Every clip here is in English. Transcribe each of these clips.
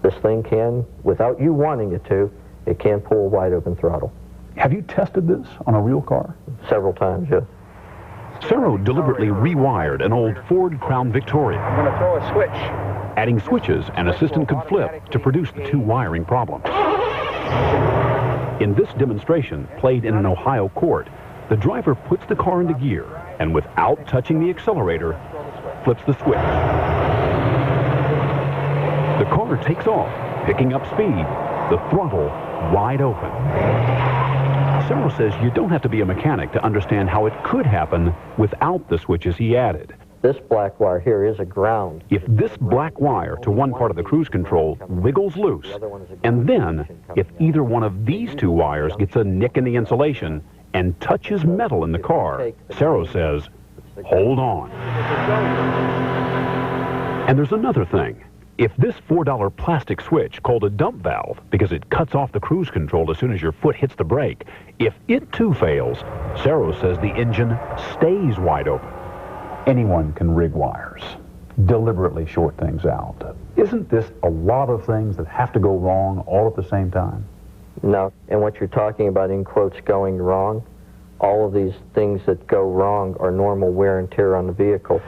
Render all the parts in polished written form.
This thing can, without you wanting it to, it can pull a wide open throttle. Have you tested this on a real car? Several times, yes. Sero deliberately rewired an old Ford Crown Victoria. I'm going to throw a switch. Adding switches an assistant could flip to produce the two wiring problems. In this demonstration, played in an Ohio court, the driver puts the car into gear and without touching the accelerator, flips the switch. The car takes off, picking up speed, the throttle wide open. Sero says you don't have to be a mechanic to understand how it could happen without the switches he added. This black wire here is a ground. If this black wire to one part of the cruise control wiggles loose, and then if either one of these two wires gets a nick in the insulation and touches metal in the car, Sero says, hold on. And there's another thing. If this $4 plastic switch, called a dump valve, because it cuts off the cruise control as soon as your foot hits the brake, if it too fails, Sero says the engine stays wide open. Anyone can rig wires, deliberately short things out. Isn't this a lot of things that have to go wrong all at the same time? No, and what you're talking about, in quotes, going wrong, all of these things that go wrong are normal wear and tear on the vehicle.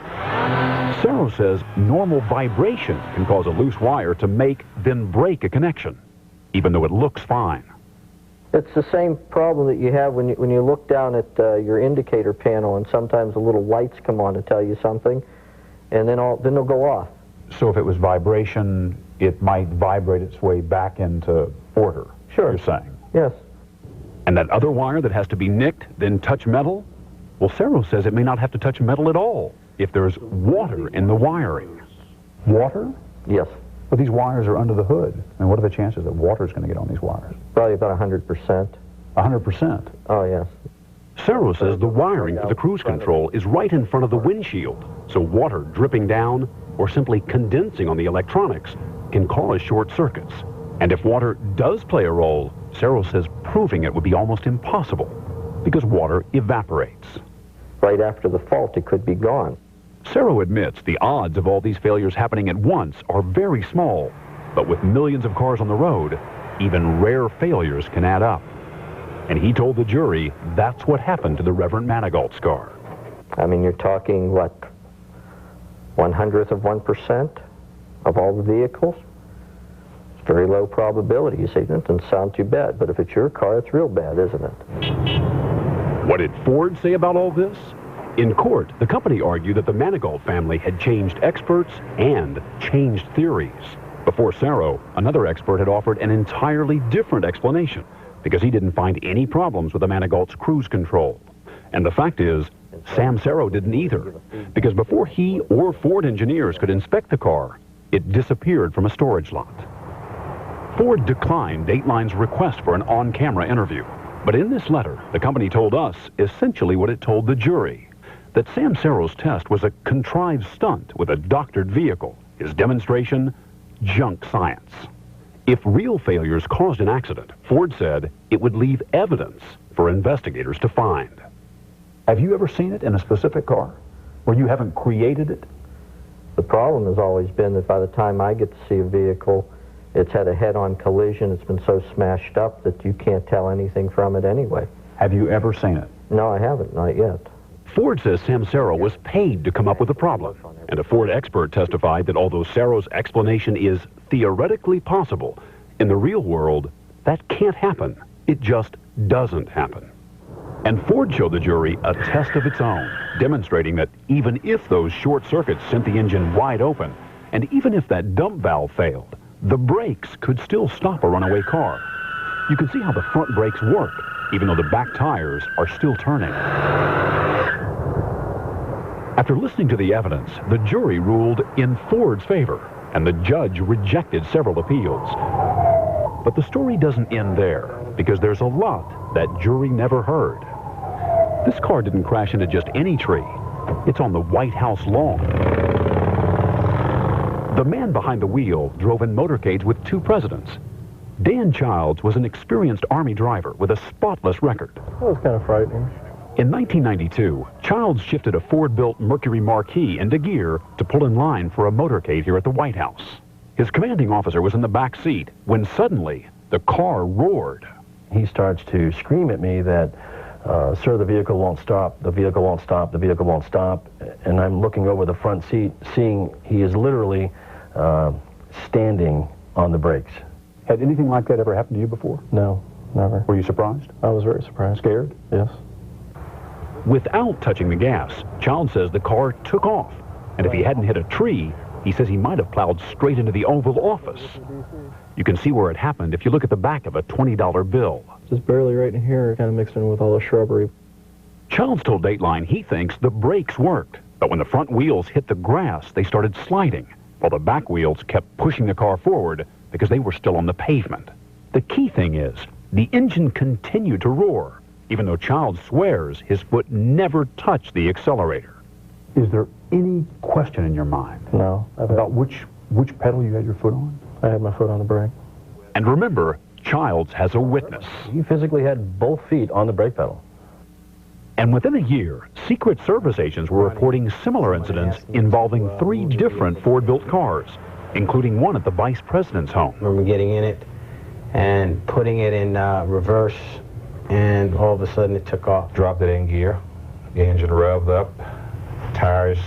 Sero says normal vibration can cause a loose wire to make, then break a connection, even though it looks fine. It's the same problem that you have when you look down at your indicator panel, and sometimes the little lights come on to tell you something, and then they'll go off. So if it was vibration, it might vibrate its way back into order. Sure. You're saying? Yes. And that other wire that has to be nicked, then touch metal? Well, Sero says it may not have to touch metal at all if there's water in the wiring. Water? Yes. But these wires are under the hood. I mean, what are the chances that water is going to get on these wires? Probably about 100%. 100%? Oh, yes. Sero says the wiring for the cruise control is right in front of the windshield, so water dripping down or simply condensing on the electronics can cause short circuits. And if water does play a role, Sero says proving it would be almost impossible because water evaporates. Right after the fault, it could be gone. Sero admits the odds of all these failures happening at once are very small, but with millions of cars on the road, even rare failures can add up. And he told the jury that's what happened to the Reverend Manigault's car. I mean, you're talking, what, 1/100th of 1% of all the vehicles? It's very low probability. You say, that doesn't sound too bad, but if it's your car, it's real bad, isn't it? What did Ford say about all this? In court, the company argued that the Manigault family had changed experts and changed theories. Before Sero, another expert had offered an entirely different explanation because he didn't find any problems with the Manigault's cruise control. And the fact is, Sam Sero didn't either, because before he or Ford engineers could inspect the car, it disappeared from a storage lot. Ford declined Dateline's request for an on-camera interview. But in this letter, the company told us essentially what it told the jury, that Sam Sero's test was a contrived stunt with a doctored vehicle, his demonstration, junk science. If real failures caused an accident, Ford said it would leave evidence for investigators to find. Have you ever seen it in a specific car where you haven't created it? The problem has always been that by the time I get to see a vehicle, it's had a head-on collision. It's been so smashed up that you can't tell anything from it anyway. Have you ever seen it? No, I haven't, not yet. Ford says Sam Sero was paid to come up with a problem, and a Ford expert testified that although Sero's explanation is theoretically possible, in the real world, that can't happen. It just doesn't happen. And Ford showed the jury a test of its own, demonstrating that even if those short circuits sent the engine wide open, and even if that dump valve failed, the brakes could still stop a runaway car. You can see how the front brakes work, even though the back tires are still turning. After listening to the evidence, the jury ruled in Ford's favor, and the judge rejected several appeals. But the story doesn't end there, because there's a lot that jury never heard. This car didn't crash into just any tree. It's on the White House lawn. The man behind the wheel drove in motorcades with 2 presidents. Dan Childs was an experienced Army driver with a spotless record. That was kind of frightening. In 1992, Childs shifted a Ford-built Mercury Marquis into gear to pull in line for a motorcade here at the White House. His commanding officer was in the back seat when suddenly the car roared. He starts to scream at me that, sir, the vehicle won't stop, the vehicle won't stop, the vehicle won't stop. And I'm looking over the front seat, seeing he is literally standing on the brakes. Had anything like that ever happened to you before? No, never. Were you surprised? I was very surprised. Scared? Yes. Without touching the gas, Child says the car took off. And if he hadn't hit a tree, he says he might have plowed straight into the Oval Office. You can see where it happened if you look at the back of a $20 bill. Just barely right in here, kind of mixed in with all the shrubbery. Childs told Dateline he thinks the brakes worked, but when the front wheels hit the grass, they started sliding, while the back wheels kept pushing the car forward because they were still on the pavement. The key thing is, the engine continued to roar, even though Child swears his foot never touched the accelerator. Is there any question in your mind No. about which pedal you had your foot on? I had my foot on the brake. And remember, Childs has a witness. You physically had both feet on the brake pedal. And within a year, Secret Service agents were reporting similar incidents involving 3 different Ford-built cars, including one at the vice president's home. I remember getting in it and putting it in reverse, and all of a sudden it took off. Dropped it in gear, the engine revved up, tires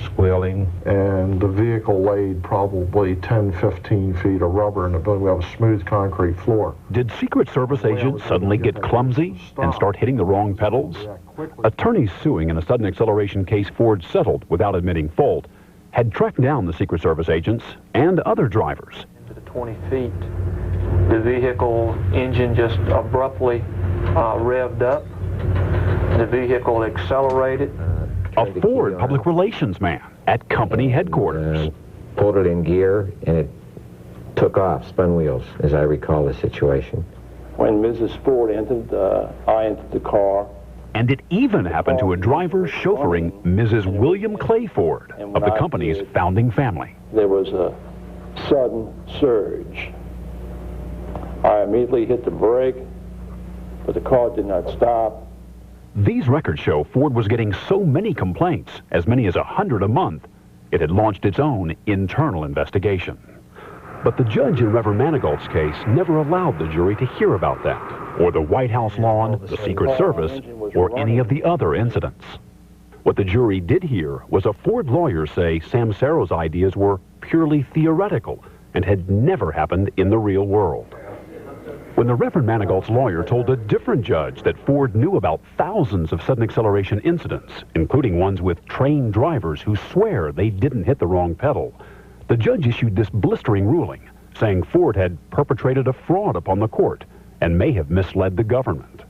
squealing. And the vehicle laid probably 10, 15 feet of rubber in the building. We have a smooth concrete floor. Did Secret Service agents suddenly get clumsy and start hitting the wrong pedals? Attorneys suing in a sudden acceleration case Ford settled without admitting fault had tracked down the Secret Service agents and other drivers. Into the 20 feet, the vehicle engine just abruptly revved up. The vehicle accelerated. A Ford public relations man at company headquarters. Pulled it in gear, and it took off, spun wheels, as I recall the situation. When Mrs. Ford entered, I entered the car. And it even happened to a driver chauffeuring Mrs. William Clay Ford of the company's founding family. There was a sudden surge. I immediately hit the brake, but the car did not stop. These records show Ford was getting so many complaints, as many as 100 a month, it had launched its own internal investigation. But the judge in Reverend Manigault's case never allowed the jury to hear about that, or the White House lawn, the Secret Service, or any of the other incidents. What the jury did hear was a Ford lawyer say Sam Sero's ideas were purely theoretical and had never happened in the real world. When the Reverend Manigault's lawyer told a different judge that Ford knew about thousands of sudden acceleration incidents, including ones with trained drivers who swear they didn't hit the wrong pedal, the judge issued this blistering ruling, saying Ford had perpetrated a fraud upon the court and may have misled the government.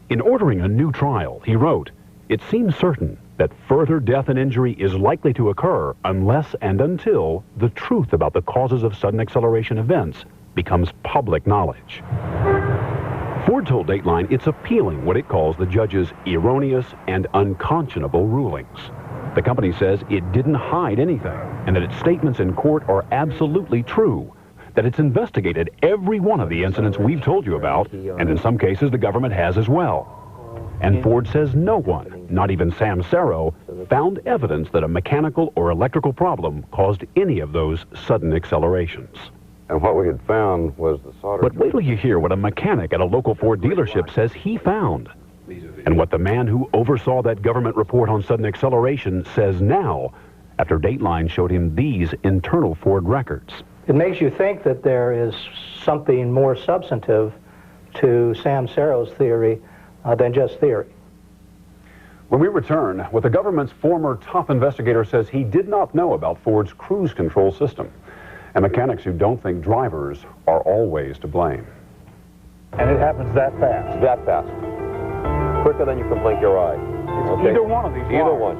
In ordering a new trial, he wrote, "It seems certain that further death and injury is likely to occur unless and until the truth about the causes of sudden acceleration events becomes public knowledge." Ford told Dateline it's appealing what it calls the judge's erroneous and unconscionable rulings. The company says it didn't hide anything and that its statements in court are absolutely true, that it's investigated every one of the incidents we've told you about, and in some cases the government has as well. And Ford says no one, not even Sam Sero, found evidence that a mechanical or electrical problem caused any of those sudden accelerations. And what we had found was the solder. But wait till you hear what a mechanic at a local Ford dealership says he found. And what the man who oversaw that government report on sudden acceleration says now, after Dateline showed him these internal Ford records. It makes you think that there is something more substantive to Sam Sero's theory than just theory. When we return, what the government's former top investigator says he did not know about Ford's cruise control system, and mechanics who don't think drivers are always to blame. And it happens that fast. That fast. Quicker than you can blink your eye. Either one of these. Either one.